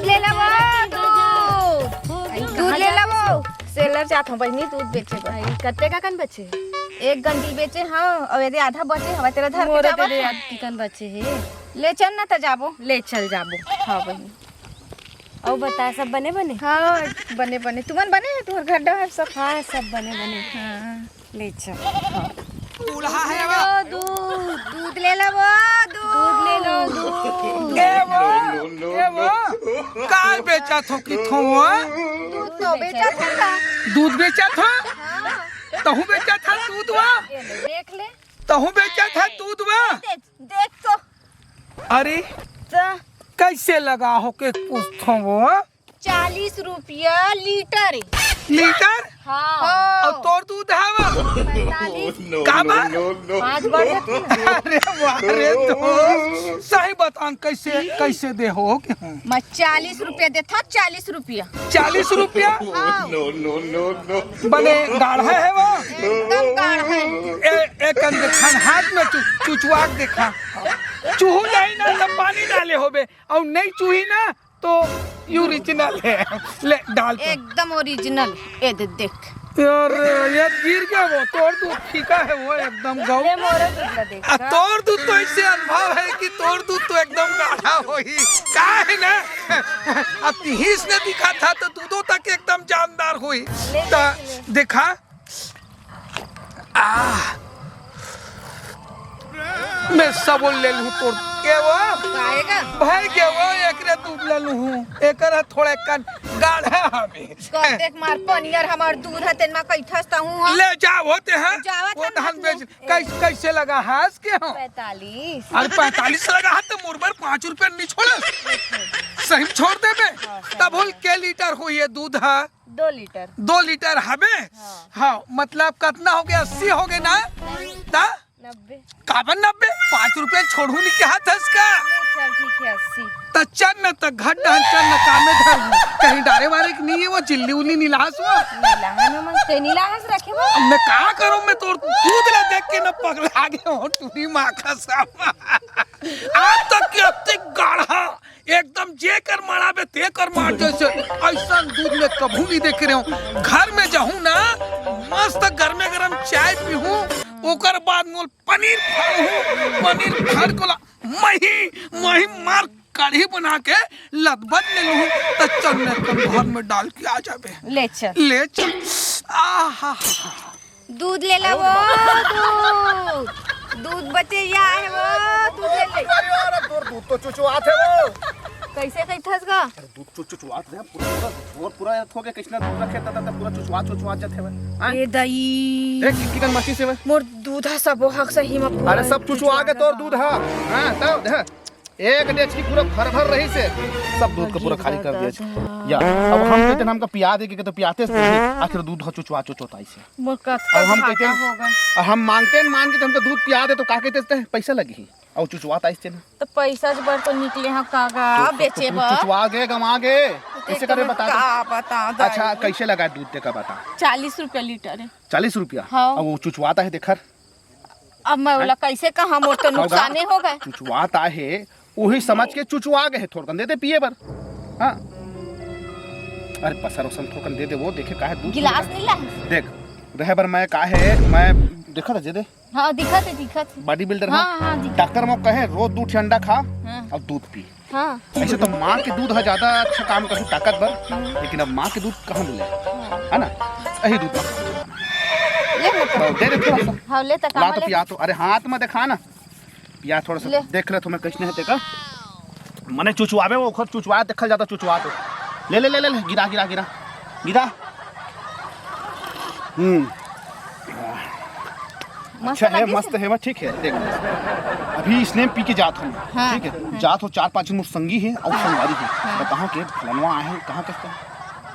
दूध ले लो दूध ले लो सेलर चाहत हूँ बहनी दूध बेचे कत्ते का कन बचे एक गंडी बेचे हाँ और यदि आधा बचे हवा तेरा धर मोरे के तेरे जाबो कन बचे है ले चल ना तो जाबो ले चल जाबो हाँ बहनी और बता सब बने बने हाँ बने बने तुमन बने तुम्हार घर डा है सब हाँ सब बने बने हाँ ले चल दूल्हा है दूध दूध ले लो दूध ले लो दूध वो काय बेचा थो कि थो दूध तो बेचा था दूध बेचा था हाँ तहु बेचा था दूध वा देख ले तहु बेचा था दूध वा देख तो अरे कैसे लगा हो के पूछो वो 40 रुपया लीटर लीटर हाँ और तोर दूध है वो 45 का बा 5 बढ़े अरे वाह रे तो सही बतान कैसे कैसे दे हो कि मैं 40 रुपया देता 40 रुपया 40 रुपया हाँ बने गाढ़ा है वो एकदम गाढ़ा है एक देखा हाथ में चुचुआ देखा चूहू नहीं ना तब पानी डाले होबे और नहीं चूही ना तो ओरिजिनल है ले डाल तो। एकदम ओरिजिनल ये देख यार ये गिर गया वो तोड़ दूध फीका है वो एकदम गौ ये मोरे दूध ला देख तोड़ दूध तो इससे अनुभव है कि तोड़ दूध तो एकदम गाढ़ा हो ही का है ना अब हिस ने दिखा था तो दूधों तक एकदम जानदार हुई तो देखा मैं सब ले लूं तोड़ के वो आएगा भाई के वो एकरे दूध ले लूं एकरा थोड़े कन गाढ़ा हमें देख मार पनियर हमार दूध है तेन में कैठसता हूं ले जाओ होते हैं जावत वो हम धान हाथ बेच कैसे लगा हास के हो 45 अरे 45 लगा है तो मुरबर 5 रुपए नहीं छोड़ा सही छोड़ दे बे तब बोल के लीटर हुई है दूध है 2 लीटर 2 लीटर हबे हाँ मतलब कितना हो गया 80 हो गए ना ता 90 काबन 90 5 रुपए छोड़ू नहीं के हाथ है इसका चल ठीक है 80 त चल न त घट डहन चल न कामे धर कहीं डारे वारे की नहीं है वो चिल्ली उल्ली नीलास वो नीलाहन में ते नीलाहस रखे वो अब मैं का करूं मैं तोर दूध ला देख के न पगला गया हूं टूरी मां का सामा आज तक के अति गाढ़ा एकदम जे कर माराबे ते कर मार जैसे ऐसा दूध में कभी नहीं देख रहे हूं घर में जाऊं ना मस्त गरमे गरम चाय पीऊं ओकर बाद मोल पनीर फाड़ू पनीर फाड़ कोला मही मार कढ़ी बना के लदबद ले लूं तो चल मैं कल घर में डाल के आ जाबे ले चल आहा दूध ले लो दूध बचे या है वो दूध ले ले अरे तोर दूध तो चुचुआत है वो कैसे कैठस गा दूध चुचुआत है पूरा हो गया किसने दूध रखे था पूरा चुचुआत जाते हैं ए दई देख किकन मछली से मोर दूध है सब हक सही में अरे सब चुचुआ के तोर दूध है हां तब देख एक डेचकी पूरा भर रही से सब दूध को पूरा खाली कर दिया या अब हम कहते हमका पिया दे के तो पियाते से आखिर दूध चुचुआता ऐसे मोर का अब हम कहते हैं हम मांगते मान के हमको दूध पिया दे तो का कहते पैसा लगी और चुचुआता ऐसे ना तो पैसा से बढ़ तो निकले हैं कागा बेचे बा चुचुआ गे गमा गे कैसे करे बता का बता दे अच्छा कैसे लगा दूध ते का बता 40 रुपया लीटर है 40 रुपया हाँ। अब वो चुचुआता है देखर अब मैं बोला कैसे कहा मोर तो नुकसान हो गए चुचुआता है वही समझ के चुचुआ गए थोड़ा दे दे पिए बर हाँ अरे पसर उसम थोड़ा दे दे वो देखे का है दूध गिलास नहीं ला देख रहे बर मैं का है मैं देखा था दे हाँ दिखत बॉडी बिल्डर हाँ हाँ दिखत डॉक्टर मो कहे रोज दूध अंडा खा हाँ। और दूध पी हाँ ऐसे तो माँ के दूध है ज्यादा अच्छा काम कर ताकत भर लेकिन अब माँ के दूध कहाँ मिले है ना यही दूध ले मत दे दे थोड़ा सा हाँ ले तक ला तो पिया तो अरे हाथ में देखा ना पिया थोड़ा सा देख ले तुम्हें कैसे है तेका मने चुचुआवे वो खुद चुचुआ देखल जाता चुचुआ तो ले ले ले ले गिरा गिरा गिरा गिरा अच्छा है मस्त है ठीक है देख अभी इसने पी के जात हूँ ठीक है जात हो 4-5 मुझ संगी है और संगवारी है कहाँ के फलनवा आए हैं कहाँ के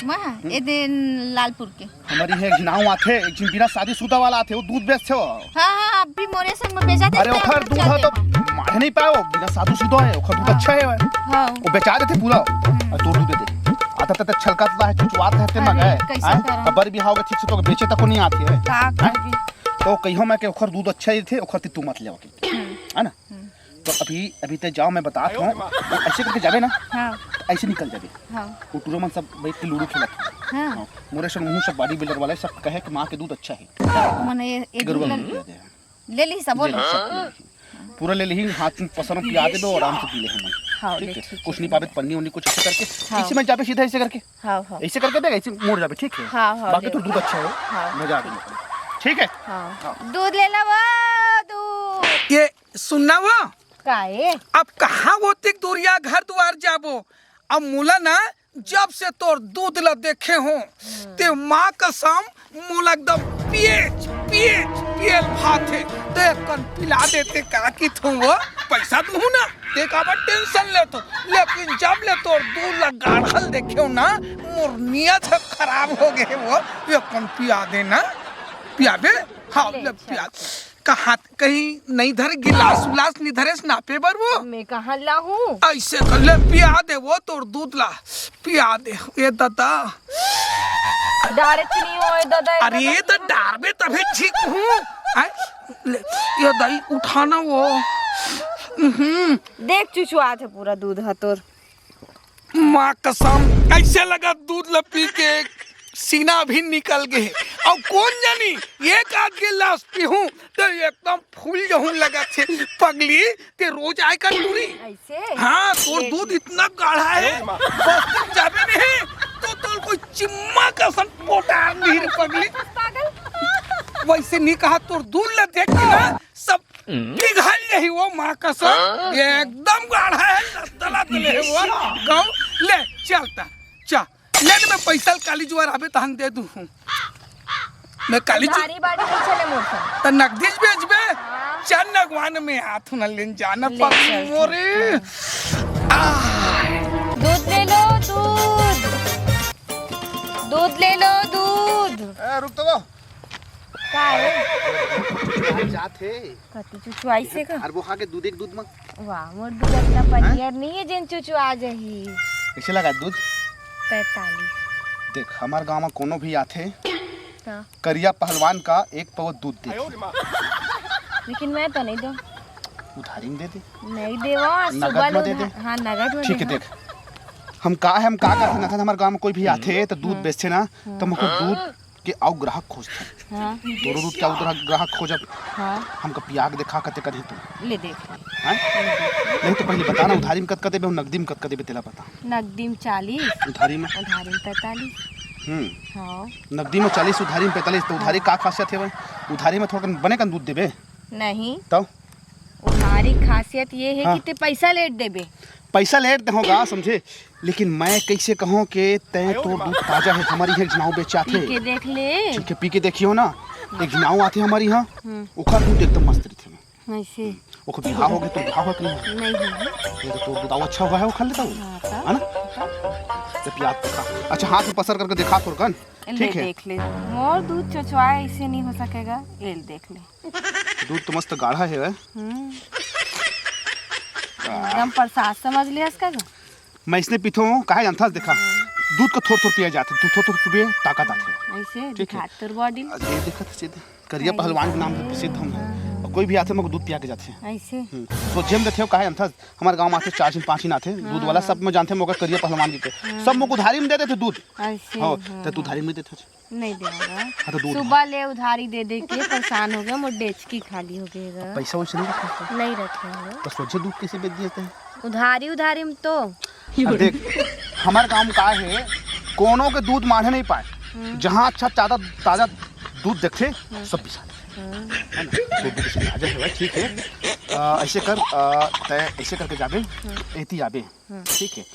मैं ए दिन लालपुर के हमारी है गिनाऊ आथे एक दिन बिना शादीशुदा वाला आथे वो दूध बेचते हो हाँ अभी मोरे संग में बेचा दे अरे ओखर दूध है तो मारे नहीं पाओ बिना शादीशुदा है ओखर दूध अच्छा है हाँ वो बेचा देते पूरा और तो दूध दे आता तक छलकाता है चुचुआता है तेना गए अबर भी हाओगे ठीक से तो बेचे तक नहीं आती है तो कहियो मैं के ओखर दूध अच्छा ही थे ओखर तू मत ले है ना तो अभी ते जाओ मैं बताता हूँ ऐसे करके जावे ना ऐसे निकल जाबे। हाँ वो टूरो मन सब बैठ के लूडो खेलत हाँ हाँ मोरे सन मुंह सब बॉडी बिल्डर वाले सब कहे कि माँ के दूध अच्छा है। मने ये गरुआ दूध में पिया दे ले ली सब बोल ले ली, सब ले ली। पूरा ले ली हाथ में पसर में पिया दे दो आराम से पी ले हम। हाँ ले ठीक है ठीक कुछ नहीं पावे पन्नी उन्नी कुछ ऐसे करके हाँ। ऐसे में जाबे सीधा ऐसे करके हाँ हाँ ऐसे करके देगा ऐसे मोड़ जाबे ठीक है। हाँ, हाँ, बाकी ले तो लो। दूध अच्छा है हाँ, मजा आ गया ठीक है। हाँ दूध ले ला वो दूध ये सुनना वो काहे अब कहाँ वो तिक दूरिया घर द्वार जाबो अब मूला ना जब से तोर दूध ला देखे हो ते माँ कसम मूला एकदम पिएच पिएच पियल भाते ते कन पिला देते का की थो वो पैसा दूँ ना ते का बट टेंशन ले तो लेकिन जब ले तोर दूध ला गाढ़ल देखे हो ना मोर नियत खराब हो गए वो ये कन पिया देना पिया बे हाँ ले पिया कहाँ कहीं नहीं धर गिलास उलास नहीं धरे नापे बर वो मैं कहाँ लाऊं ऐसे कर ले पिया दे वो तोर दूध ला पिया दे ये दादा डारे नहीं होए दादा अरे ये तो डारबे तभी ठीक हूँ ये दाई उठाना वो देख चुचू आज है पूरा दूध है तोर माँ कसम ऐसे लगा दूध ला पी के सीना भी निकल गए और कौन जानी एक आध गिलास पीहूं तो एकदम फूल जहूं लगा थे पगली ते रोज आए कर दूरी ऐसे हाँ तोर दूध इतना गाढ़ा है बस तुम जाबे नहीं तो तोर कोई चिम्मा का सन पोटा नहीं रे पगली पागल वैसे नहीं कहा तोर दूध ले देख के ना सब पिघल रही वो माँ का सन एकदम गाढ़ा है दला दले वो गाँव ले चलता चा ले मैं पैसा काली जुआर आबे तहन दे दूं मैं काली जुआर बारी बारी नहीं चले मोरसा त नगदीज बेचबे चल नगवान में हाथ न लेन जाना ले पड़ चल, मोरे दूध ले लो दूध दूध ले लो दूध रुक तो का है जाते कति चुचू ऐसे का और वो खा के दूध एक दूध में वाह मोर दूध इतना पनियर नहीं है जिन चुचू आ जाही कैसे लगा दूध 45 देख हमार गांव में कोनो भी आथे हाँ। करिया पहलवान का एक पव दूध दे लेकिन मैं तो नहीं दूं उधारी में दे दे नहीं देवा नगद सुबह में लो दे दे। हाँ नगद में ठीक है दे, देख हम का करते ना था हमारे गांव में कोई भी आते तो दूध बेचते ना तो हमको दूध के आओ ग्राहक खोजते हाँ दोनों दूध के आओ ग्राहक खोजब हाँ हमको पिया के देखा कते कदे तू ले देख हैं नहीं तो पहले बता ना उधारी में कत देबे नगदी में कत देबे तेला पता नगदी में 40 उधारी में उधारी में 45 हाँ नगदी में 40 उधारी में 45 तो उधारी का खासियत है भाई उधारी में थोड़ा बने का दूध देबे नहीं तो उधारी खासियत ये है हाँ। कि ते पैसा लेट देबे पैसा लेट होगा समझे लेकिन मैं कैसे कहूँ कि तय तो दूध ताजा है हमारी यहाँ गिनाऊ बेचाते पी के देख ले ठीक है पी के देखियो ना एक गिनाऊ आते हमारी यहाँ ओखा दूध एकदम मस्त रहते ऐसे ओखा बिहार हो गए तो बिहार हो कि नहीं नहीं है ये तो दूध अच्छा हुआ है वो खा लेता हूँ हाँ, तो? है ना तो प्याज तो खा अच्छा हाथ में पसर करके दिखा फुरकन ले ठीक है देख ले मोर दूध चचवाए ऐसे नहीं हो सकेगा ले देख ले दूध तो मस्त गाढ़ा है एकदम प्रसाद समझ लिया इसका मैं इसने पीतो हूँ कहा जानता देखा दूध को थोड़ा थोड़ा पिया जाता है थोड़ा थोड़ा पिए ताकत आती है ऐसे ठीक है। दिखात तोर बॉडी ये देखा था सीधे करिया पहलवान के नाम से प्रसिद्ध हम और कोई भी आते हैं मगर दूध पिया के जाते हैं ऐसे तो जिम देते हो कहा था हमारे गांव में आते 4 दिन 5 दिन आते दूध वाला सब में जानते हैं मगर करिया पहलवान के सब मुझे उधारी में दे देते दूध ऐसे हाँ तो तू उधारी में देते नहीं देगा तो दूध सुबह ले उधारी दे दे के परेशान हो गया मोर डेचकी खाली हो गएगा पैसा वैसे नहीं रखते नहीं रखेंगे तो सोचे दूध कैसे बेच देते हैं उधारी में तो अब देख हमारे गांव में का है कोनो के दूध माढ़े नहीं पाए जहाँ अच्छा ताजा दूध देखते सब पिसा ठीक है ऐसे कर तय ऐसे करके जाबे एती आबे ठीक है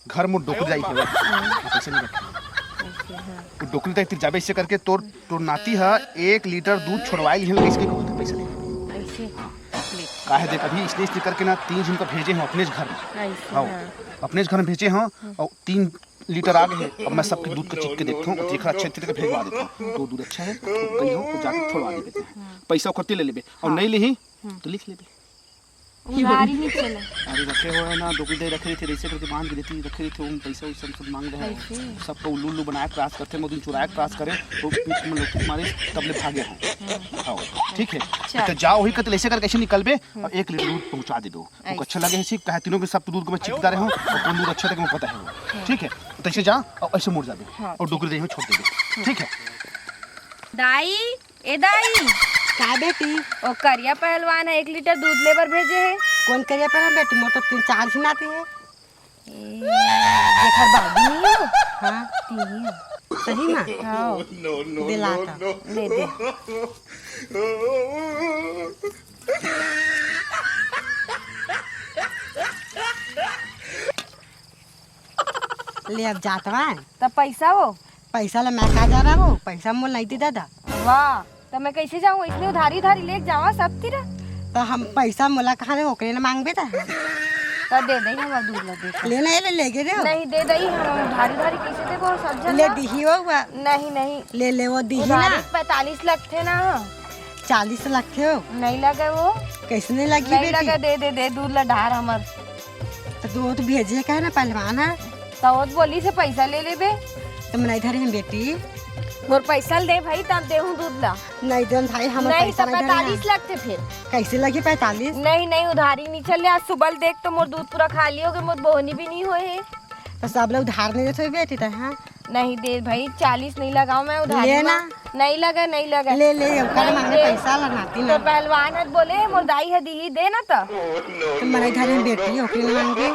घर में डोकरी जाई है पैसे नहीं रखे डोकरी तक जाबे ऐसे करके तोर नाती है 1 लीटर दूध छोड़वाई है इसके पैसा नहीं ऐसे काहे देख अभी इसलिए करके ना 3 दिन का भेजे हैं अपने घर में ऐसे हाँ अपने घर में भेजे हैं और 3 लीटर आ गए हैं अब मैं सबके दूध को चीख के देखता हूँ देखा अच्छे तरीके भेजवा देता हूँ तो दूध अच्छा है तो कहीं हो तो जाकर छोड़वा देते हैं पैसा खर्चे ले लेबे और नहीं ले तो लिख लेबे उधारी नहीं चला। अरे रखे हुए हैं ना, दो दे रखे थे, ऐसे करके बांध के देती रखे थे, उन पैसा वैसा सब मांग रहे हैं, सबको उल्लू उल्लू बनाया क्रॉस करते, मोदी चुराया क्रॉस करे तो पीठ में लोग मारे तब ले भागे हैं। हाँ ठीक है, तो जाओ ही कहते ऐसे करके कैसे निकलबे और 1 लीटर दूध पहुंचा दे दो, वो अच्छा लगे है, कहे तीनों के सब दूध को मैं चिपका रहे हूँ और कौन दूध अच्छा तक पता है। ठीक है, तो ऐसे जा और ऐसे मुड़ जाबे और डोकरी दही में छोड़ देबे। ठीक है दाई, ए दाई का बेटी? ओ करिया पहलवान है 1 लीटर दूध लेबर भेजे है। कौन करिया पर बेटी? मोटर 3-4 दिन आती है। देखा बाबू नहीं हो। हाँ तीन ही सही में? हाँ दिलाता ले दे। ले अब जात बा। तब पैसा हो? पैसा ला मैं का जा रहा हूँ, पैसा मोल नहीं दी दादा। वाह, तो मैं कैसे जाऊँ? इसलिए उधारी उधारी लेके जावा सब तेरा। तो हम पैसा मोला कहाँ से ओकरे ना मांगबे ता? तो दे दई हमार दूध ला दे। ले नहीं ले गे रे। नहीं दे दई, हम उधारी उधारी कैसे देबो सब जन। ले दी हो हुआ। नहीं नहीं ले ले वो दी उधारी ना। 45 लाख थे ना। 40 लाख थे हो। नहीं लगे वो? कैसे नहीं लगी नहीं लगे, बेटी? दे दे दे दूध ला ढार हमर। तो दूध भेजे का है ना पहलवान है। तो वो बोली से पैसा ले लेबे। तुम नहीं धरे हैं बेटी? मोर पैसा दे भाई, तब देहूं दूध ला। नहीं दे भाई, हम नहीं पैसा तो नहीं धरे 45 लाख थे फिर। कैसे लगी 45? नहीं नहीं उधारी नहीं चले। आज सुबह देख तो मोर दूध पूरा खाली हो गया, मोर बोहनी भी नहीं हुए है। तो सब लोग उधार नहीं देते बेटी तो? हाँ नहीं दे भाई, 40 नहीं लगाऊं मैं उधारी। ले ना। नहीं लगा नहीं लगा। ले ले कर नहीं मांगे दे। पैसा लगाती तो ना। पहलवान है बोले मोर दाई है दी दे ना। तो तुम नहीं धरे हैं बेटी, ओकरे ना मांगे।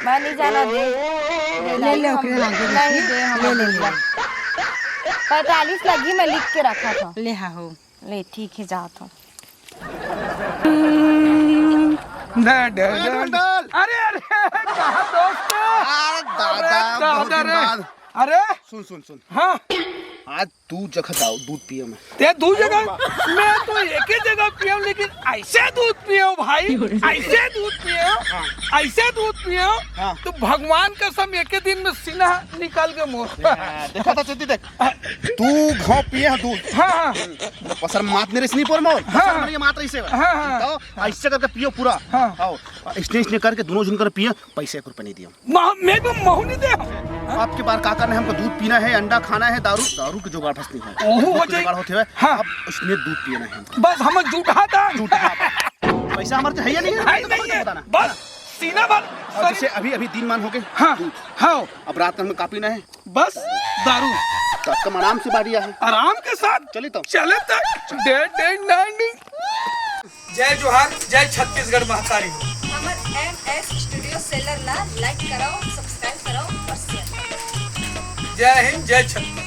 मैं नहीं जाना दे। ले ले ओकरे मांगे नहीं दे, हम ले ले ले 45 लगी, मैं लिख के रखा था। ले हाँ हो। ले ठीक है, जाता हूँ। अरे अरे कहाँ दोस्त? दादा अरे अरे सुन हाँ, आज तू जगह जाओ दूध पियो में। ते दू जगह मैं तो एक ही जगह पियो, लेकिन ऐसे दूध पियो भाई, ऐसे दूध पियो, ऐसे दूध पियो हाँ। तो भगवान का सब एक ही दिन में सीना निकाल के मोर। देखा था चेती देख, तू घाव पिए है दूध। हाँ हाँ पसर मात मेरे इसनी पर मोर हाँ। पसर मेरे मात ऐसे हाँ, हाँ। तो ऐसे करके पियो पूरा। हाँ। आओ इसने करके दोनों जन कर पिए, पैसे 1 रुपए नहीं दिया। मैं तो महू नहीं दे। आपके बार काका ने हमको दूध पीना है, अंडा खाना है, दारू की जुगाड़ फंसनी है। ओहो, हो जुगाड़ होते हुए हाँ। अब इसने दूध पीना है हमको। बस हम झूठा था। पैसा हमारे है या नहीं है नहीं है, बताना। बस सीना भर। और जैसे अभी 3 मान हो गए। हाँ हाँ, अब रात में हमें का पीना है? बस दारू। तो कम आराम से बारिया है, आराम के साथ चले तो चले तक डेढ़ नानी। जय जोहार, जय छत्तीसगढ़ महतारी। हमर MS स्टूडियो सेलर ला लाइक कराओ, सब्सक्राइब कराओ और शेयर। जय हिंद, जय छत्तीसगढ़।